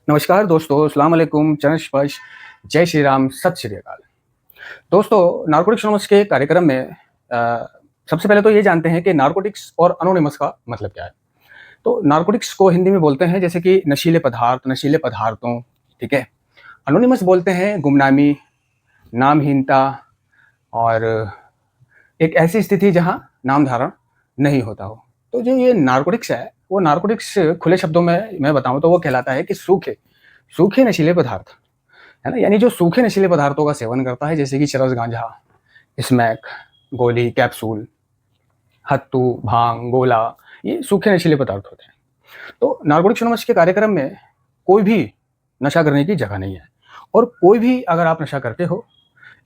नमस्कार दोस्तों, अस्सलाम वालेकुम, चरण स्पर्श, जय श्री राम, सत श्री अकाल। दोस्तों, नारकोटिक्स एनोनिमस के कार्यक्रम में सबसे पहले तो ये जानते हैं कि नारकोटिक्स और एनोनिमस का मतलब क्या है। तो नारकोटिक्स को हिंदी में बोलते हैं जैसे कि नशीले पदार्थ, नशीले पदार्थों, ठीक है। एनोनिमस बोलते हैं गुमनामी, नामहीनता और एक ऐसी स्थिति जहाँ नाम धारण नहीं होता हो। तो जो ये नारकोटिक्स है, वो नारकोटिक्स खुले शब्दों में मैं बताऊँ तो वो कहलाता है कि सूखे सूखे नशीले पदार्थ, है ना? यानी जो सूखे नशीले पदार्थों का सेवन करता है जैसे कि चरस, गांजा, स्मैक, गोली, कैप्सूल, हत्तू, भांग, गोला, ये सूखे नशीले पदार्थ होते हैं। तो नारकोटिक्स एनोनिमस के कार्यक्रम में कोई भी नशा करने की जगह नहीं है। और कोई भी अगर आप नशा करते हो,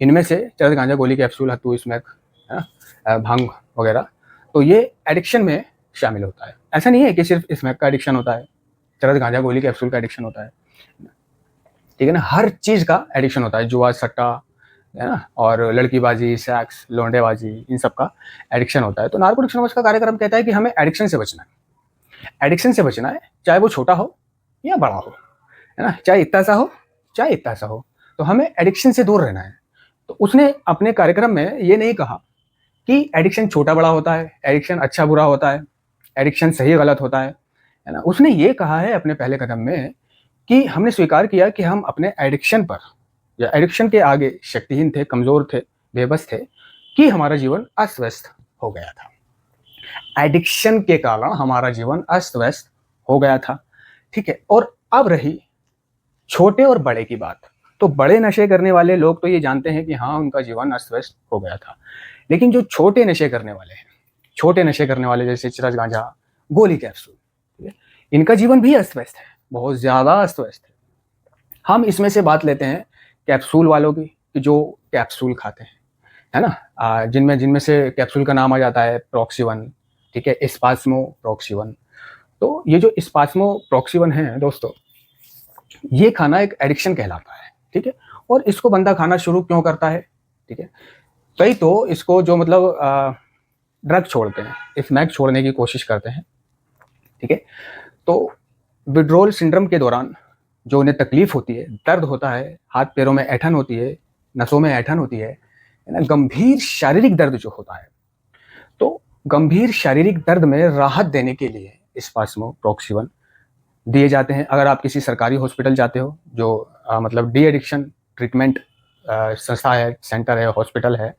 इनमें से चरस, गांजा, गोली, कैप्सूल, हत्तू, स्मैक, है ना, भांग वगैरह, तो ये एडिक्शन में शामिल होता है। ऐसा नहीं है कि सिर्फ स्मैक का एडिक्शन होता है, चरस, गांजा, गोली, कैप्सूल का एडिक्शन होता है, ठीक है ना। हर चीज का एडिक्शन होता है, जुआ, सट्टा, है ना, और लड़कीबाजी, सेक्स, लौंडेबाजी, इन सब का एडिक्शन होता है। तो नारकोटिक्स एनोनिमस का कार्यक्रम कहता है कि हमें एडिक्शन से बचना है। एडिक्शन से बचना है, चाहे वो छोटा हो या बड़ा हो, है ना, चाहे इतना सा हो चाहे इतना सा हो, तो हमें एडिक्शन से दूर रहना है। तो उसने अपने कार्यक्रम में ये नहीं कहा कि एडिक्शन छोटा बड़ा होता है, एडिक्शन अच्छा बुरा होता है, एडिक्शन सही गलत होता है ना। उसने ये कहा है अपने पहले कदम में कि हमने स्वीकार किया कि हम अपने एडिक्शन पर या एडिक्शन के आगे शक्तिहीन थे, कमजोर थे, बेबस थे, कि हमारा जीवन अस्त व्यस्त हो गया था। एडिक्शन के कारण हमारा जीवन अस्त व्यस्त हो गया था, ठीक है। और अब रही छोटे और बड़े की बात, तो बड़े नशे करने वाले लोग तो ये जानते हैं कि हाँ, उनका जीवन अस्त व्यस्त हो गया था। लेकिन जो छोटे नशे करने वाले हैं, छोटे नशे करने वाले जैसे चरस, गांजा, गोली, कैप्सूल, ठीक है, इनका जीवन भी अस्त व्यस्त है, बहुत ज्यादा अस्त व्यस्त है। हम इसमें से बात लेते हैं कैप्सूल वालों की, कि जो कैप्सूल खाते हैं, है ना, जिनमें जिनमें से कैप्सूल का नाम आ जाता है प्रॉक्सिवन, ठीक है, स्पास्मो प्रॉक्सिवन। तो ये जो स्पास्मो प्रॉक्सिवन है दोस्तों, ये खाना एक एडिक्शन कहलाता है, ठीक है। और इसको बंदा खाना शुरू क्यों करता है, ठीक है। कई तो इसको जो मतलब ड्रग छोड़ते हैं, स्मैक छोड़ने की कोशिश करते हैं, ठीक है। तो विड्रोल सिंड्रोम के दौरान जो उन्हें तकलीफ होती है, दर्द होता है, हाथ पैरों में ऐठन होती है, नसों में ऐठन होती है ना, गंभीर शारीरिक दर्द जो होता है, तो गंभीर शारीरिक दर्द में राहत देने के लिए स्पास्मो प्रॉक्सिवन दिए जाते हैं। अगर आप किसी सरकारी हॉस्पिटल जाते हो, जो मतलब डी एडिक्शन ट्रीटमेंट संस्था है, सेंटर है, हॉस्पिटल है,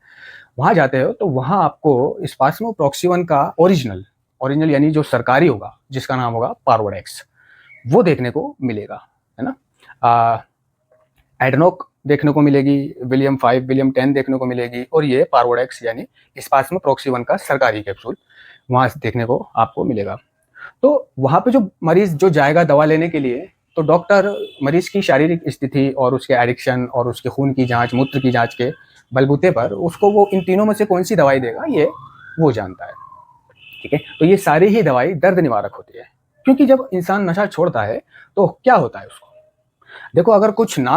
वहाँ जाते हो, तो वहाँ आपको स्पास्मो प्रॉक्सिवन का ओरिजिनल ओरिजिनल यानी जो सरकारी होगा, जिसका नाम होगा पार्वोडेक्स, वो देखने को मिलेगा, है ना। एडनोक देखने को मिलेगी, विलियम 5, विलियम 10 देखने को मिलेगी, और ये पार्वोडेक्स यानी स्पास्मो प्रॉक्सिवन का सरकारी कैप्सूल वहाँ देखने को आपको मिलेगा। तो वहाँ पे जो मरीज जो जाएगा दवा लेने के लिए, तो डॉक्टर मरीज की शारीरिक स्थिति और उसके एडिक्शन और उसके खून की जांच, मूत्र की जांच के बलबूते पर उसको वो इन तीनों में से कौन सी दवाई देगा, ये वो जानता है, ठीक है। तो ये सारी ही दवाई दर्द निवारक होती है, क्योंकि जब इंसान नशा छोड़ता है तो क्या होता है उसको, देखो, अगर कुछ ना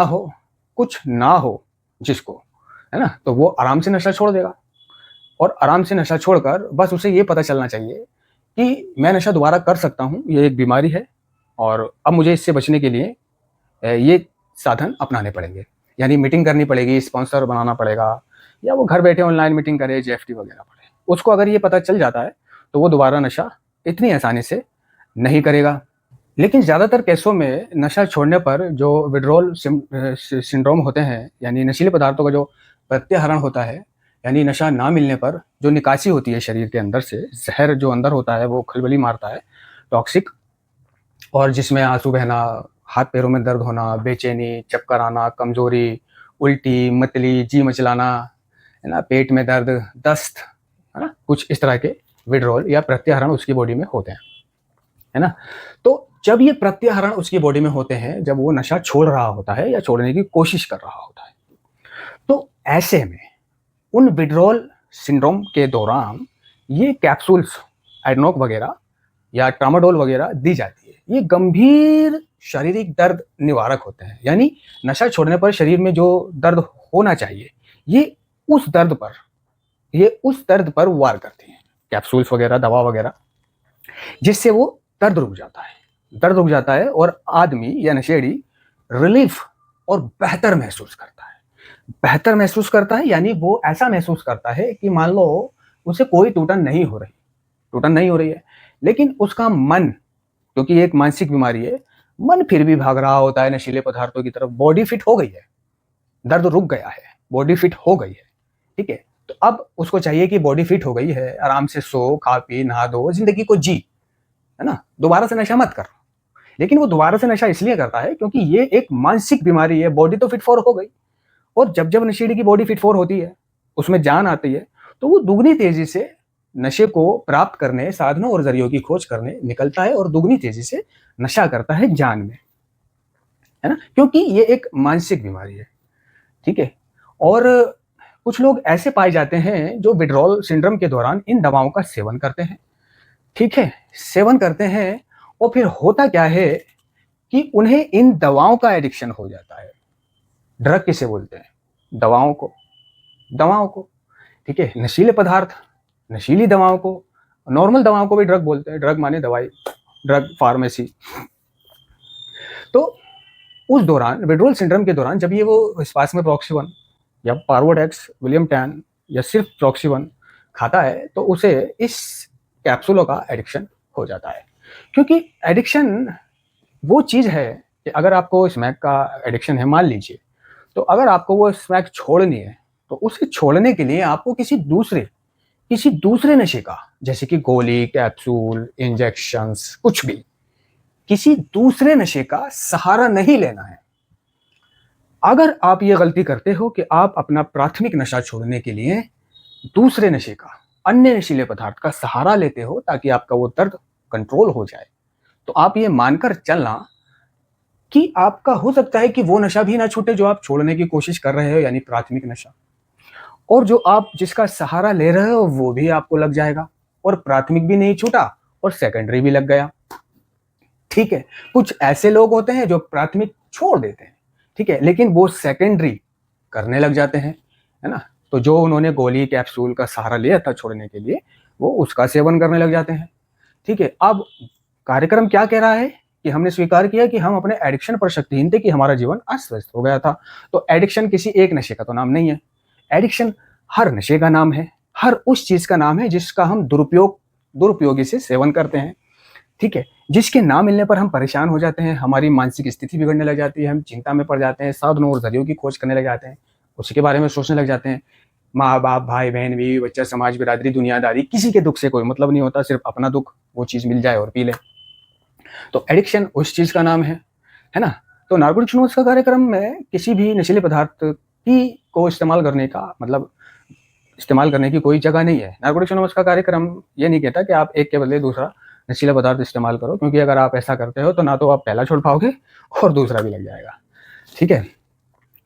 हो जिसको, है ना, तो वो आराम से नशा छोड़ देगा। और आराम से नशा छोड़कर बस उसे ये पता चलना चाहिए कि मैं नशा दोबारा कर सकता हूँ, ये एक बीमारी है, और अब मुझे इससे बचने के लिए ये साधन अपनाने पड़ेंगे। यानी मीटिंग करनी पड़ेगी, स्पॉन्सर बनाना पड़ेगा, या वो घर बैठे ऑनलाइन मीटिंग करे, जेएफटी वगैरह पड़े। उसको अगर ये पता चल जाता है तो वो दोबारा नशा इतनी आसानी से नहीं करेगा। लेकिन ज़्यादातर केसों में नशा छोड़ने पर जो विड्रॉल सिंड्रोम होते हैं, यानी नशीले पदार्थों का जो प्रत्याहरण होता है, यानी नशा ना मिलने पर जो निकासी होती है शरीर के अंदर से, जहर जो अंदर होता है वो खलबली मारता है, टॉक्सिक, और जिसमें आंसू बहना, हाथ पैरों में दर्द होना, बेचैनी, चक्कर आना, कमजोरी, उल्टी, मतली, जी मचलाना, है ना, पेट में दर्द, दस्त, है ना, कुछ इस तरह के विड्रॉल या प्रत्याहरण उसकी बॉडी में होते हैं, है ना। तो जब ये प्रत्याहरण उसकी बॉडी में होते हैं, जब वो नशा छोड़ रहा होता है या छोड़ने की कोशिश कर रहा होता है, तो ऐसे में उन विड्रॉल सिंड्रोम के दौरान ये कैप्सूल्स, एडनोक वगैरह या ट्रामाडोल वगैरह दी जाती है। ये गंभीर शारीरिक दर्द निवारक होते हैं, यानी नशा छोड़ने पर शरीर में जो दर्द होना चाहिए, ये उस दर्द पर वार करती हैं कैप्सूल्स वगैरह, दवा वगैरह, जिससे वो दर्द रुक जाता है। दर्द रुक जाता है और आदमी या नशेड़ी रिलीफ और बेहतर महसूस करता है। बेहतर महसूस करता है यानी वो ऐसा महसूस करता है कि मान लो उसे कोई टूटन नहीं हो रही है, लेकिन उसका मन, क्योंकि ये एक मानसिक बीमारी है, मन फिर भी भाग रहा होता है नशीले पदार्थों की तरफ। बॉडी फिट हो गई है, दर्द रुक गया है, बॉडी फिट हो गई है, ठीक है। तो अब उसको चाहिए कि बॉडी फिट हो गई है, आराम से सो, खा पी, नहा धो, जिंदगी को जी, है ना, दोबारा से नशा मत कर। लेकिन वो दोबारा से नशा इसलिए करता है क्योंकि ये एक मानसिक बीमारी है। बॉडी तो फिट फॉर हो गई, और जब जब नशेड़ी की बॉडी फिट फॉर होती है, उसमें जान आती है, तो वो दुगनी तेजी से नशे को प्राप्त करने, साधनों और जरियों की खोज करने निकलता है और दुगनी तेजी से नशा करता है जान में, है ना, क्योंकि ये एक मानसिक बीमारी है, ठीक है। और कुछ लोग ऐसे पाए जाते हैं जो विड्रॉल सिंड्रोम के दौरान इन दवाओं का सेवन करते हैं, ठीक है, सेवन करते हैं, और फिर होता क्या है कि उन्हें इन दवाओं का एडिक्शन हो जाता है। ड्रग किसे बोलते हैं? दवाओं को, ठीक है, नशीले पदार्थ, नशीली दवाओं को, नॉर्मल दवाओं को भी ड्रग बोलते हैं। ड्रग माने दवाई, ड्रग फार्मेसी। तो उस दौरान विड्रोल सिंड्रोम के दौरान जब ये वो स्पासमें प्रॉक्सिवन या पार्वोडेक्स, विलियम टैन या सिर्फ प्रॉक्सिवन खाता है, तो उसे इस कैप्सूलों का एडिक्शन हो जाता है। क्योंकि एडिक्शन वो चीज़ है कि अगर आपको स्मैक का एडिक्शन है, मान लीजिए, तो अगर आपको वो स्मैक छोड़नी है, तो उसे छोड़ने के लिए आपको किसी दूसरे नशे का, जैसे कि गोली, कैप्सूल, इंजेक्शंस, कुछ भी, किसी दूसरे नशे का सहारा नहीं लेना है। अगर आप ये गलती करते हो कि आप अपना प्राथमिक नशा छोड़ने के लिए दूसरे नशे का, अन्य नशीले पदार्थ का सहारा लेते हो ताकि आपका वो दर्द कंट्रोल हो जाए, तो आप ये मानकर चलना कि आपका हो सकता है कि वो नशा भी ना छूटे जो आप छोड़ने की कोशिश कर रहे हो, यानी प्राथमिक नशा, और जो आप जिसका सहारा ले रहे हो वो भी आपको लग जाएगा, और प्राथमिक भी नहीं छूटा और सेकेंडरी भी लग गया, ठीक है। कुछ ऐसे लोग होते हैं जो प्राथमिक छोड़ देते हैं, ठीक है, लेकिन वो सेकेंडरी करने लग जाते हैं, है ना। तो जो उन्होंने गोली, कैप्सूल का सहारा लिया था छोड़ने के लिए, वो उसका सेवन करने लग जाते हैं, ठीक है। अब कार्यक्रम क्या कह रहा है कि हमने स्वीकार किया कि हम अपने एडिक्शन पर शक्तिहीन थे, कि हमारा जीवन अस्त व्यस्त हो गया था। तो एडिक्शन किसी एक नशे का तो नाम नहीं है, एडिक्शन हर नशे का नाम है, हर उस चीज का नाम है जिसका हम दुरुपयोगी से सेवन करते हैं, ठीक है, जिसके ना मिलने पर हम परेशान हो जाते हैं, हमारी मानसिक स्थिति बिगड़ने लग जाती है, हम चिंता में पड़ जाते हैं, साधनों और जरियों की खोज करने लग जाते हैं, उसी के बारे में सोचने लग जाते हैं। माँ बाप, भाई बहन, बीवी बच्चा, समाज, बिरादरी, दुनियादारी, किसी के दुख से कोई मतलब नहीं होता, सिर्फ अपना दुख, वो चीज मिल जाए और पी ले। तो एडिक्शन उस चीज का नाम है ना। तो नार्कोटिक्स एनोनिमस का कार्यक्रम में किसी भी नशीले पदार्थ को इस्तेमाल करने की कोई जगह नहीं है। नार्कोटिक्स एनोनिमस का कार्यक्रम ये नहीं कहता कि आप एक के बदले दूसरा नशीला पदार्थ इस्तेमाल करो, क्योंकि अगर आप ऐसा करते हो तो ना तो आप पहला छोड़ पाओगे और दूसरा भी लग जाएगा, ठीक है।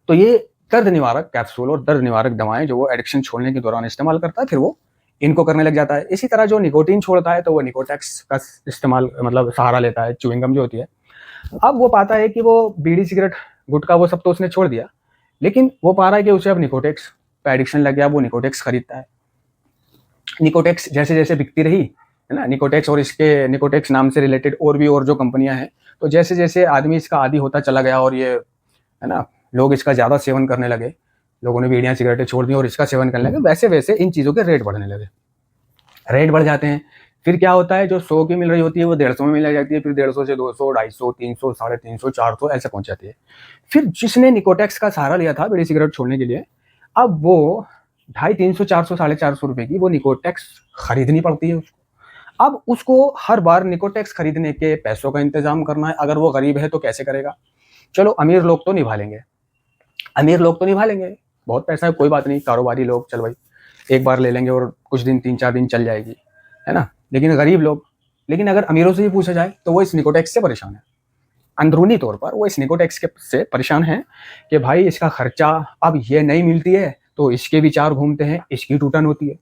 तो ये दर्द निवारक कैप्सूल और दर्द निवारक दवाएं जो वो एडिक्शन छोड़ने के दौरान इस्तेमाल करता है, फिर वो इनको करने लग जाता है। इसी तरह जो निकोटीन छोड़ता है तो वो निकोटेक्स का इस्तेमाल, मतलब सहारा लेता है, च्युइंगम जो होती है। अब वो पाता है कि वो बीड़ी, सिगरेट, गुटखा, वो सब तो उसने छोड़ दिया, लेकिन वो पा रहा है कि उसे अब निकोटेक्स का एडिक्शन लग गया, वो निकोटेक्स खरीदता है। निकोटेक्स जैसे जैसे बिकती रही, है ना, निकोटेक्स और इसके निकोटेक्स नाम से रिलेटेड और जो कंपनियां हैं, तो जैसे जैसे आदमी इसका आदी होता चला गया और ये, है ना, लोग इसका ज़्यादा सेवन करने लगे, लोगों ने बीड़ियाँ, सिगरेटें छोड़ दी और इसका सेवन करने लगे, वैसे वैसे इन चीज़ों के रेट बढ़ने लगे। रेट बढ़ जाते हैं, फिर क्या होता है, जो 100 की मिल रही होती है वो 150 में मिल जाती है, फिर 150 से 200, 250, 300, 350, 400 ऐसे पहुंच जाती है। फिर जिसने निकोटेक्स का सहारा लिया था बीड़ी सिगरेट छोड़ने के लिए, अब वो 250, 300, 400, 450 रुपए की वो निकोटेक्स खरीदनी पड़ती है उसको। अब उसको हर बार निकोटेक्स खरीदने के पैसों का इंतजाम करना है। अगर वो गरीब है तो कैसे करेगा? चलो अमीर लोग तो निभा लेंगे, बहुत पैसा है, कोई बात नहीं, कारोबारी लोग, चल भाई एक बार ले लेंगे और कुछ दिन, 3-4 दिन चल जाएगी, है ना। लेकिन गरीब लोग, लेकिन अगर अमीरों से भी पूछा जाए तो वो इस निकोटेक्स से परेशान है, अंदरूनी तौर पर वो इस निकोटेक्स से परेशान है कि भाई इसका खर्चा, अब ये नहीं मिलती है तो इसके विचार घूमते हैं, इसकी टूटन होती है,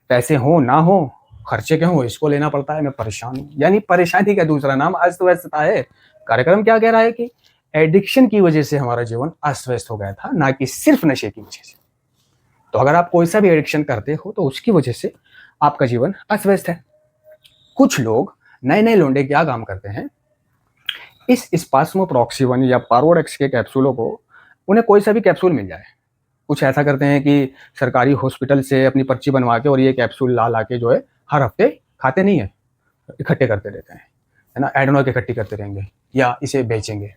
पैसे हो ना हो, खर्चे क्यों हो, इसको लेना पड़ता है, मैं परेशान हूँ। यानी परेशानी का दूसरा नाम अस्त व्यस्तता है। कार्यक्रम क्या कह रहा है कि एडिक्शन की वजह से हमारा जीवन अस्त व्यस्त हो गया था, ना कि सिर्फ नशे की वजह से। तो अगर आप कोई सा भी एडिक्शन करते हो तो उसकी वजह से आपका जीवन अस्त व्यस्त है। कुछ लोग, नए नए लौंडे क्या काम करते हैं, इस स्पास्मोप्रॉक्सिवन या पारोडेक्स के कैप्सूलों को उन्हें कोई सा भी कैप्सूल मिल जाए, कुछ ऐसा करते हैं कि सरकारी हॉस्पिटल से अपनी पर्ची बनवा के और ये कैप्सूल ला के जो है हर हफ्ते खाते नहीं है, इकट्ठे करते रहते हैं, है ना, एडनॉक इकट्ठी करते रहेंगे या इसे बेचेंगे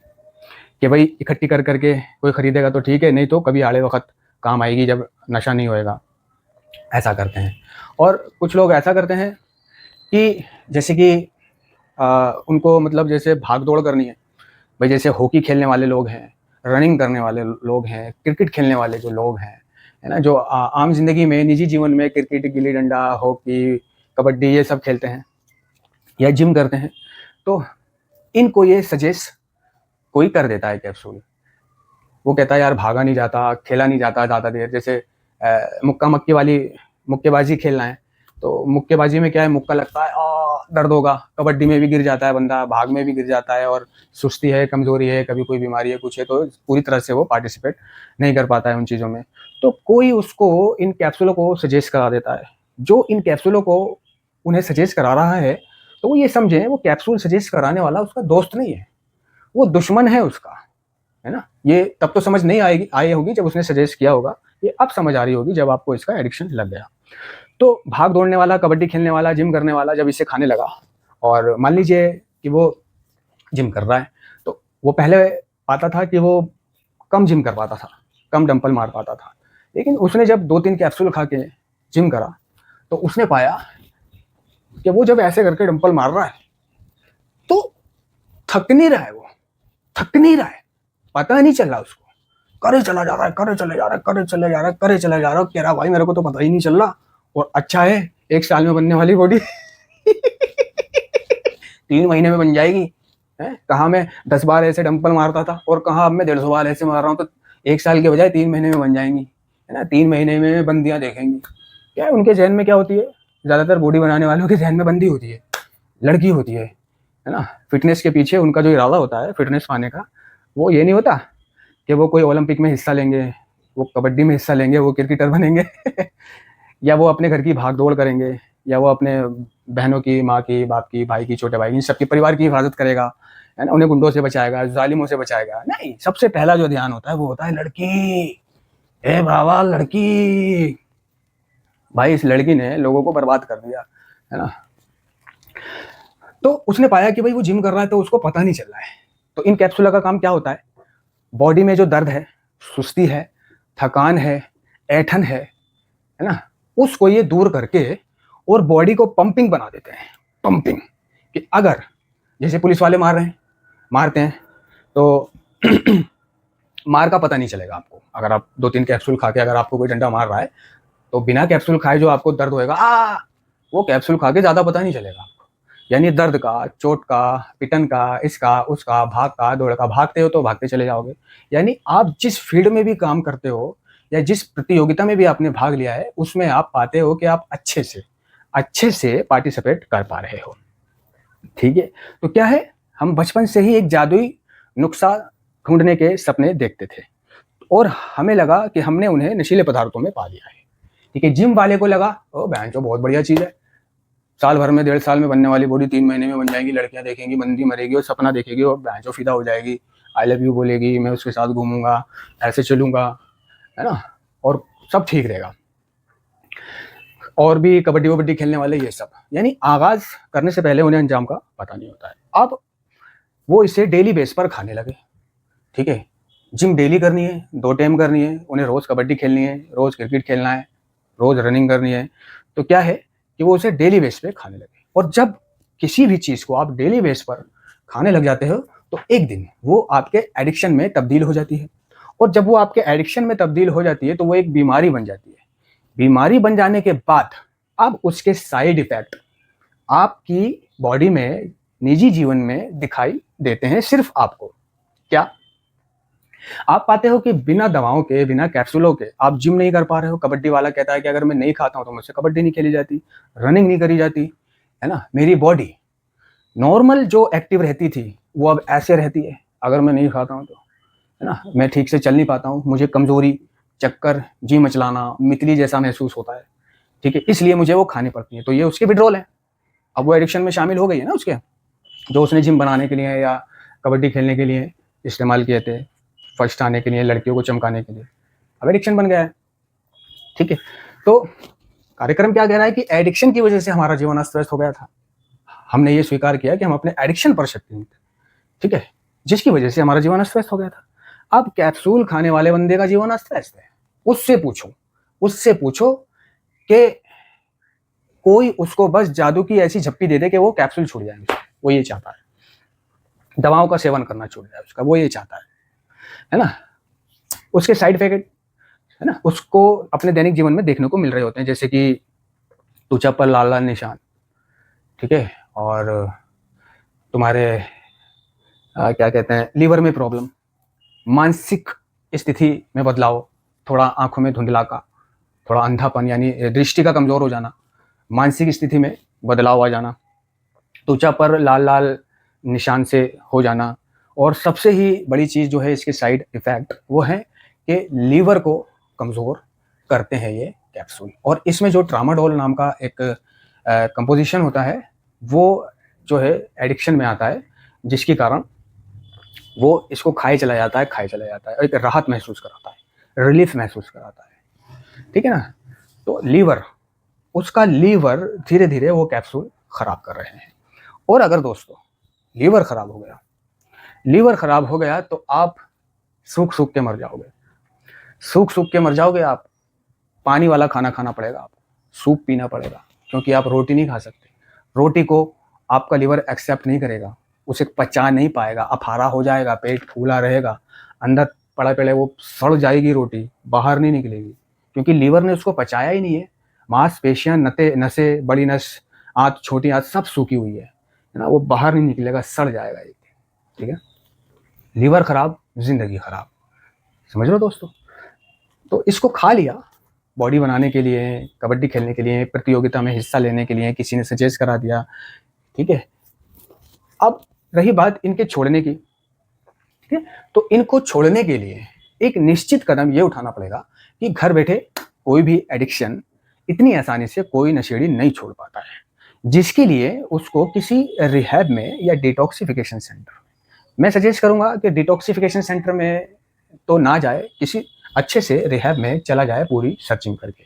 कि भाई इकट्ठी कर करके कोई खरीदेगा तो ठीक है, नहीं तो कभी आड़े वक्त काम आएगी जब नशा नहीं होएगा, ऐसा करते हैं। और कुछ लोग ऐसा करते हैं कि जैसे कि उनको मतलब जैसे भाग दौड़ करनी है, भाई जैसे हॉकी खेलने वाले लोग हैं, रनिंग करने वाले लोग हैं, क्रिकेट खेलने वाले जो लोग हैं, है ना, जो आम जिंदगी में निजी जीवन में क्रिकेट, गिल्ली डंडा, हॉकी, कबड्डी ये सब खेलते हैं या जिम करते हैं, तो इनको ये सजेस्ट कोई कर देता है कैप्सूल। वो कहता है यार भागा नहीं जाता, खेला नहीं जाता ज़्यादा देर, जैसे मुक्का मक्की वाली मुक्केबाजी खेलना है तो मुक्केबाजी में क्या है, मुक्का लगता है दर्द होगा, कबड्डी में भी गिर जाता है बंदा, भाग में भी गिर जाता है, और सुस्ती है, कमजोरी है, कभी कोई बीमारी है, कुछ है, तो पूरी तरह से वो पार्टिसिपेट नहीं कर पाता है उन चीज़ों में। तो कोई उसको इन कैप्सूलों को सजेस्ट करा देता है। जो इन कैप्सूलों को उन्हें सजेस्ट करा रहा है तो वो ये समझें वो कैप्सूल सजेस्ट कराने वाला उसका दोस्त नहीं है, वो दुश्मन है उसका, है ना। ये तब तो समझ नहीं आई होगी जब उसने सजेस्ट किया होगा, ये अब समझ आ रही होगी जब आपको इसका एडिक्शन लग गया। तो भाग दौड़ने वाला, कबड्डी खेलने वाला, जिम करने वाला जब इसे खाने लगा, और मान लीजिए कि वो जिम कर रहा है, तो वो पहले पाता था कि वो कम जिम कर पाता था, कम डंपल मार पाता था, लेकिन उसने जब 2-3 कैप्सूल खा के जिम करा तो उसने पाया कि वो जब ऐसे करके डंपल मार रहा है तो थक नहीं रहा है, वो थक नहीं रहा है, पता नहीं चल रहा उसको, करे चला जा रहा है, करे चले जा रहा है, करे चले जा रहा है, करे चला जा रहा है, कह रहा भाई मेरे को तो पता ही नहीं चल रहा, और अच्छा है 1 साल में बनने वाली बॉडी 3 महीने में बन जाएगी, है। कहाँ मैं 10 बार ऐसे डंपल मारता था और कहाँ अब मैं 150 बार ऐसे मार रहा हूँ, तो 1 साल के बजाय 3 महीने में बन जाएंगी, है ना, 3 महीने में बंदियां देखेंगी। क्या है उनके जहन में क्या होती है, ज़्यादातर बॉडी बनाने वालों के जहन में बंदी होती है, लड़की होती है ना। फिटनेस के पीछे उनका जो इरादा होता है फिटनेस पाने का, वो ये नहीं होता कि वो कोई ओलंपिक में हिस्सा लेंगे, वो कबड्डी में हिस्सा लेंगे, वो क्रिकेटर बनेंगे या वो अपने घर की भाग दौड़ करेंगे, या वो अपने बहनों की, माँ की, बाप की, भाई की, छोटे भाई की, सबके परिवार की हिफाजत करेगा, है ना, उन्हें गुंडों से बचाएगा, जालिमों से बचाएगा। नहीं, सबसे पहला जो ध्यान होता है वो होता है लड़की। ए बाबा लड़की, भाई इस लड़की ने लोगों को बर्बाद कर दिया, है ना। तो उसने पाया कि भाई वो जिम कर रहा है तो उसको पता नहीं चल रहा है। तो इन कैप्सूलों का काम क्या होता है, बॉडी में जो दर्द है, सुस्ती है, थकान है, ऐठन है ना, उसको ये दूर करके और बॉडी को पंपिंग बना देते हैं। पंपिंग कि अगर जैसे पुलिस वाले मारते हैं तो मार का पता नहीं चलेगा आपको। अगर आप 2-3 कैप्सूल खा के अगर आपको कोई डंडा मार रहा है तो बिना कैप्सूल खाए जो आपको दर्द होएगा, वो कैप्सूल खा के ज़्यादा पता नहीं चलेगा आपको। यानी दर्द का, चोट का, पिटन का, इसका उसका, भाग का, दौड़ का, भागते हो तो भागते चले जाओगे। यानी आप जिस फील्ड में भी काम करते हो या जिस प्रतियोगिता में भी आपने भाग लिया है उसमें आप पाते हो कि आप अच्छे से पार्टिसिपेट कर पा रहे हो। ठीक है, तो क्या है, हम बचपन से ही एक जादुई नुस्खा ढूंढने के सपने देखते थे और हमें लगा कि हमने उन्हें नशीले पदार्थों में पा लिया है। ठीक है, जिम वाले को लगा ओ बहन तो बहुत बढ़िया चीज़ है, साल भर में 1.5 साल में बनने वाली बॉडी 3 महीने में बन जाएगी, लड़कियां देखेंगी, बंदी मरेगी और सपना देखेगी और बहन जो फिदा हो जाएगी, आई लव यू बोलेगी, मैं उसके साथ घूमूंगा, ऐसे चलूंगा, है ना, और सब ठीक रहेगा। और भी कबड्डी वबड्डी खेलने वाले ये सब, यानी आगाज करने से पहले उन्हें अंजाम का पता नहीं होता है। अब वो इसे डेली बेस पर खाने लगे। ठीक है, जिम डेली करनी है, 2 टाइम करनी है, उन्हें रोज़ कबड्डी खेलनी है, रोज़ क्रिकेट खेलना है, रोज़ रनिंग करनी है। तो क्या है कि वो उसे डेली बेस पे खाने लगे। और जब किसी भी चीज़ को आप डेली बेस पर खाने लग जाते हो तो एक दिन वो आपके एडिक्शन में तब्दील हो जाती है। और जब वो आपके एडिक्शन में तब्दील हो जाती है तो वो एक बीमारी बन जाती है। बीमारी बन जाने के बाद अब उसके साइड इफेक्ट आपकी बॉडी में, निजी जीवन में दिखाई देते हैं सिर्फ आपको। क्या आप पाते हो कि बिना दवाओं के, बिना कैप्सूलों के आप जिम नहीं कर पा रहे हो। कबड्डी वाला कहता है कि अगर मैं नहीं खाता हूं तो मुझसे कबड्डी नहीं खेली जाती, रनिंग नहीं करी जाती, है ना, मेरी बॉडी नॉर्मल जो एक्टिव रहती थी वो अब ऐसे रहती है अगर मैं नहीं खाता हूं तो, है ना, मैं ठीक से चल नहीं पाता हूं, मुझे कमजोरी, चक्कर, जी मचलाना, मितली जैसा महसूस होता है। ठीक है, इसलिए मुझे वो खानी पड़ती है। तो ये उसकी विड्रॉल है, अब वो एडिक्शन में शामिल हो गई है ना उसके, जो उसने जिम बनाने के लिए या कबड्डी खेलने के लिए इस्तेमाल किए थे, फर्स्ट आने के लिए, लड़कियों को चमकाने के लिए। अब एडिक्शन बन गया है। ठीक है, तो कार्यक्रम क्या कह रहा है कि एडिक्शन की वजह से हमारा जीवन अस्त व्यस्त हो गया था। हमने ये स्वीकार किया कि हम अपने एडिक्शन पर शक्तिहीन थे। ठीक है, जिसकी वजह से हमारा जीवन अस्त व्यस्त हो गया था। अब कैप्सूल खाने वाले बंदे का जीवन अस्त व्यस्त है। उससे पूछो कि कोई उसको बस जादू की ऐसी झप्पी दे दे कि वो कैप्सूल छूट जाएंगे, वो ये चाहता है। दवाओं का सेवन करना छूट जाए उसका, वो ये चाहता है ना। उसके साइड इफेक्ट है ना, उसको अपने दैनिक जीवन में देखने को मिल रहे होते हैं, जैसे कि त्वचा पर लाल लाल निशान, ठीक है, और तुम्हारे क्या कहते हैं, लीवर में प्रॉब्लम, मानसिक स्थिति में बदलाव, थोड़ा आंखों में धुंधलाका, थोड़ा अंधापन यानी दृष्टि का कमजोर हो जाना, मानसिक स्थिति में बदलाव आ जाना, त्वचा पर लाल लाल निशान से हो जाना, और सबसे ही बड़ी चीज़ जो है इसके साइड इफेक्ट वो है कि लीवर को कमज़ोर करते हैं ये कैप्सूल। और इसमें जो ट्रामाडोल नाम का एक कंपोजिशन होता है वो जो है एडिक्शन में आता है, जिसके कारण वो इसको खाए चला जाता है, एक राहत महसूस कराता है, रिलीफ महसूस कराता है। ठीक है ना। तो उसका लीवर धीरे धीरे वो कैप्सूल खराब कर रहे हैं। और अगर दोस्तों लीवर खराब हो गया तो आप सूख के मर जाओगे। आप पानी वाला खाना खाना पड़ेगा, आपको सूप पीना पड़ेगा, क्योंकि आप रोटी नहीं खा सकते। रोटी को आपका लीवर एक्सेप्ट नहीं करेगा, उसे पचा नहीं पाएगा, अफारा हो जाएगा, पेट फूला रहेगा, अंदर पड़े वो सड़ जाएगी रोटी, बाहर नहीं निकलेगी, क्योंकि लीवर ने उसको पचाया ही नहीं है। मांसपेशियां, नसें, बड़ी नस, आंत, छोटी आंत सब सूखी हुई है ना, वो बाहर नहीं निकलेगा, सड़ जाएगा एक दिन। ठीक है, लीवर खराब, जिंदगी खराब, समझ लो दोस्तों। तो इसको खा लिया बॉडी बनाने के लिए, कबड्डी खेलने के लिए, प्रतियोगिता में हिस्सा लेने के लिए, किसी ने सजेस्ट करा दिया। ठीक है, अब रही बात इनके छोड़ने की। ठीक है, तो इनको छोड़ने के लिए एक निश्चित कदम ये उठाना पड़ेगा कि घर बैठे कोई भी एडिक्शन इतनी आसानी से कोई नशेड़ी नहीं छोड़ पाता है, जिसके लिए उसको किसी रिहैब में या डिटॉक्सिफिकेशन सेंटर, मैं सजेस्ट करूंगा कि डिटॉक्सिफिकेशन सेंटर में तो ना जाए, किसी अच्छे से रिहैब में चला जाए पूरी सर्चिंग करके,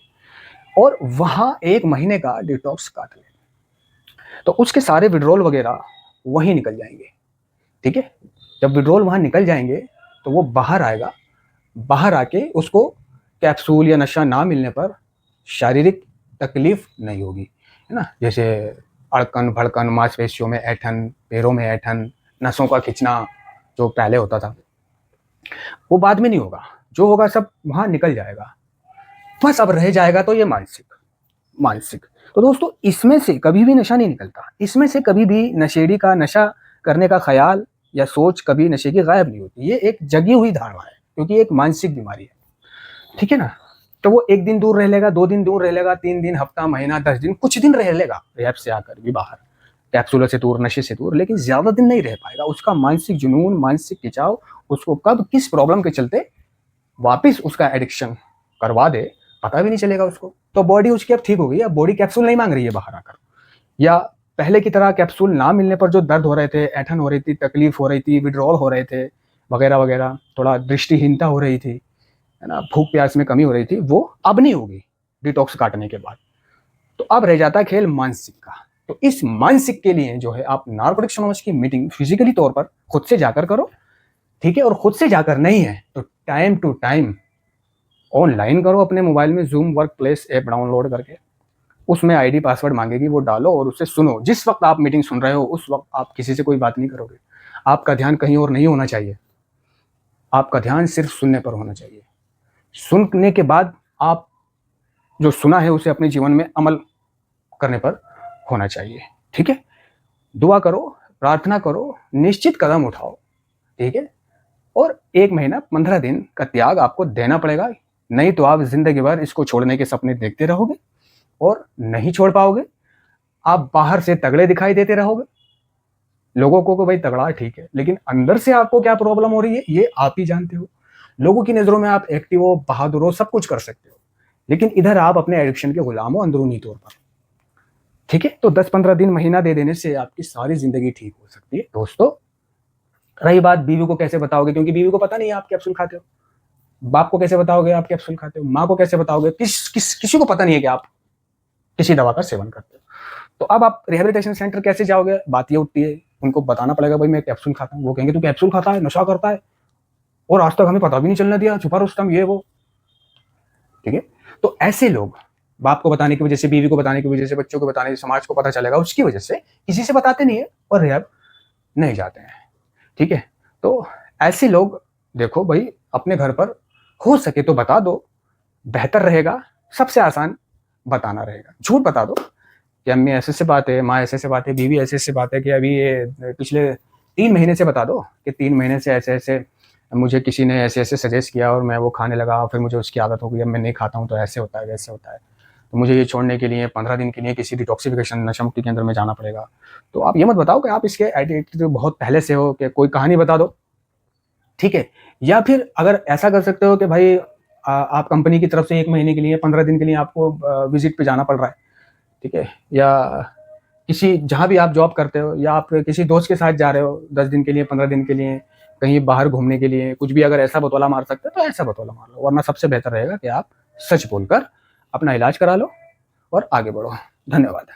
और वहां 1 महीने का डिटॉक्स काट ले, तो उसके सारे विड्रॉल वगैरह वहीं निकल जाएंगे। ठीक है, जब विड्रॉल वहां निकल जाएंगे तो वो बाहर आएगा, बाहर आके उसको कैप्सूल या नशा ना मिलने पर शारीरिक तकलीफ नहीं होगी, है ना, जैसे अड़कन भड़कन, मांसपेशियों में ऐठन, पैरों में ऐठन, नसों का खिंचना जो पहले होता था वो बाद में नहीं होगा, जो होगा सब वहां निकल जाएगा। बस अब रह जाएगा तो ये मानसिक। तो दोस्तों इसमें से कभी भी नशा नहीं निकलता, इसमें से कभी भी नशेड़ी का नशा करने का ख्याल या सोच कभी नशे की गायब नहीं होती। ये एक जगी हुई धारणा है, क्योंकि एक मानसिक बीमारी है। ठीक है ना। तो वो 1 दिन दूर रह लेगा, 2 दिन दूर रह लेगा, 3 दिन, हफ्ता, महीना, 10 दिन, कुछ दिन रह लेगा रिहैब से आकर भी बाहर, कैप्सूल से दूर, नशे से दूर, लेकिन ज्यादा दिन नहीं रह पाएगा। उसका मानसिक जुनून, मानसिक खिंचाव उसको कब किस प्रॉब्लम के चलते वापिस उसका एडिक्शन करवा दे पता भी नहीं चलेगा उसको। तो बॉडी उसकी अब ठीक हो गई, अब बॉडी कैप्सूल नहीं मांग रही है बाहर आकर, या पहले की तरह कैप्सूल ना मिलने पर जो दर्द हो रहे थे, ऐठन हो रही थी, तकलीफ हो रही थी, विड्रॉल हो रहे थे वगैरह वगैरह, थोड़ा दृष्टिहीनता हो रही थी, है ना, भूख प्यास में कमी हो रही थी, वो अब नहीं होगी डिटॉक्स काटने के बाद। तो अब रह जाता है खेल मानसिक का। तो इस मानसिक के लिए जो है आप नार्कोटिक्स एनोनिमस की मीटिंग फिजिकली तौर पर खुद से जाकर करो। ठीक है, और खुद से जाकर नहीं है तो टाइम टू टाइम ऑनलाइन करो, अपने मोबाइल में zoom work place app download करके, उसमें आईडी पासवर्ड मांगेगी, वो डालो और उसे सुनो। जिस वक्त आप मीटिंग सुन रहे हो उस वक्त आप किसी से कोई बात नहीं करोगे, आपका ध्यान कहीं और नहीं होना चाहिए, आपका ध्यान सिर्फ सुनने पर होना चाहिए। सुनने के बाद आप जो सुना है उसे अपने जीवन में अमल करने पर होना चाहिए। ठीक है, दुआ करो, प्रार्थना करो, निश्चित कदम उठाओ। ठीक है, और 1 महीना 15 दिन का त्याग आपको देना पड़ेगा, नहीं तो आप जिंदगी भर इसको छोड़ने के सपने देखते रहोगे और नहीं छोड़ पाओगे। आप बाहर से तगड़े दिखाई देते रहोगे लोगों को भाई तगड़ा ठीक है, लेकिन अंदर से आपको क्या प्रॉब्लम हो रही है ये आप ही जानते हो। लोगों की नजरों में आप एक्टिव हो, बहादुर हो, सब कुछ कर सकते हो, लेकिन इधर आप अपने एडिक्शन के गुलाम हो अंदरूनी तौर पर। ठीक है, तो 10-15 दिन, महीना दे देने से आपकी सारी जिंदगी ठीक हो सकती है दोस्तों। रही बात बीवी को कैसे बताओगे, क्योंकि बीवी को पता नहीं है आप कैप्सूल खाते हो। बाप को कैसे बताओगे आप कैप्सूल खाते हो, माँ को कैसे बताओगे, किसी को पता नहीं है कि आप किसी दवा का सेवन करते हो। तो अब आप रिहेबिलिटेशन सेंटर कैसे जाओगे, बात ये उठती है, उनको बताना पड़ेगा भाई मैं कैप्सूल खाता हूँ। वो कहेंगे तू कैप्सूल खाता है, नशा करता है, और आज तक हमें पता भी नहीं चलने दिया, छुपा रुस्तम ये वो। ठीक है, तो ऐसे लोग बाप को बताने की वजह से, बीवी को बताने की वजह से, बच्चों को बताने से, समाज को पता चलेगा, उसकी वजह से किसी से बताते नहीं है और रिहैब नहीं जाते हैं। ठीक है, तो ऐसे लोग देखो भाई अपने घर पर हो सके तो बता दो, बेहतर रहेगा। सबसे आसान बताना रहेगा, झूठ बता दो कि अम्मी ऐसे से बात है, माँ ऐसे से बात है, बीवी ऐसे से बात है, कि अभी ये पिछले 3 महीने से बता दो कि 3 महीने से ऐसे ऐसे मुझे किसी ने ऐसे ऐसे सजेस्ट किया और मैं वो खाने लगा, फिर मुझे उसकी आदत हो गई, अब मैं नहीं खाता हूँ तो ऐसे होता है वैसे होता है, तो मुझे ये छोड़ने के लिए 15 दिन के लिए किसी डिटॉक्सिफिकेशन नशा मुक्ति के अंदर में जाना पड़ेगा। तो आप ये मत बताओ कि आप इसके एडिक्ट बहुत पहले से हो, कि कोई कहानी बता दो। ठीक है, या फिर अगर ऐसा कर सकते हो कि भाई आप कंपनी की तरफ से 1 महीने के लिए 15 दिन के लिए आपको विजिट पे जाना पड़ रहा है। ठीक है, या किसी जहाँ भी आप जॉब करते हो, या आप किसी दोस्त के साथ जा रहे हो 10 दिन के लिए 15 दिन के लिए कहीं बाहर घूमने के लिए, कुछ भी अगर ऐसा बतौला मार सकते हो तो ऐसा बतौला मार लो, वरना सबसे बेहतर रहेगा कि आप सच बोलकर अपना इलाज करा लो और आगे बढ़ो। धन्यवाद।